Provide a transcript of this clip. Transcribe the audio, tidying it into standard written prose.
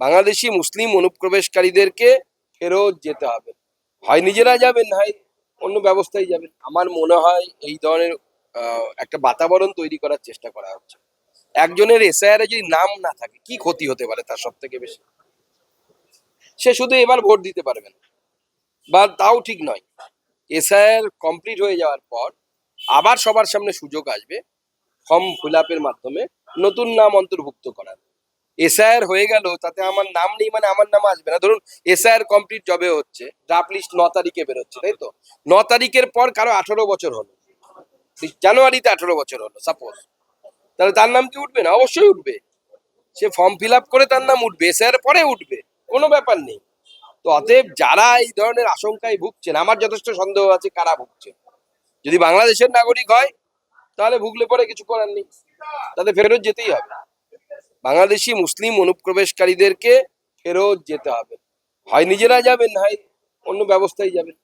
বাংলাদেশি মুসলিম অনুপ্রবেশকারীদেরকে ফেরত যেতে হবে। হয় নিজেরা যাবেন, হয় অন্য ব্যবস্থায় যাবেন। আমার মনে হয় এই ধরনের একটা বাতাবরণ তৈরি করার চেষ্টা করা হচ্ছে। একজনের এসআইআর এ যদি নাম না থাকে, কি ক্ষতি হতে পারে তার সব থেকে বেশি? সে শুধু এবার ভোট দিতে পারবে না, বা তাও ঠিক নয়। এসআইআর কমপ্লিট হয়ে যাওয়ার পর আবার সবার সামনে সুযোগ আসবে ফর্ম ফিল আপের মাধ্যমে নতুন নাম অন্তর্ভুক্ত করার। এসআইআর হয়ে গেল, তাতে আমার নাম নেই মানে আমার নাম আসবে না। ধরুন এসআইআর কমপ্লিট জবে হচ্ছে, ড্রাফট লিস্ট 9 তারিখে বেরোচ্ছে, তাই তো? 9 তারিখের পর কারো 18 বছর হলো, জানুয়ারিতে 18 বছর হলো সাপোজ, তাহলে তার নাম কি উঠবে না? অবশ্যই উঠবে। সে ফর্ম ফিল আপ করে তার নাম উঠবে, এসআইআর পরে উঠবে, কোনো ব্যাপার নেই। তো অতএব যারা এই ধরনের আশঙ্কায় ভুগছেন, আমার যথেষ্ট সন্দেহ আছে কারা ভুগছে। যদি বাংলাদেশের নাগরিক হয় তাহলে ভুগলে পরে কিছু করার নেই, তাদের ফেরত যেতেই হবে। বাংলাদেশি মুসলিম অনুপ্রবেশকারীদেরকে ফেরত যেতে হবে। হয় নিজেরা যাবেন, হয় অন্য ব্যবস্থায় যাবেন।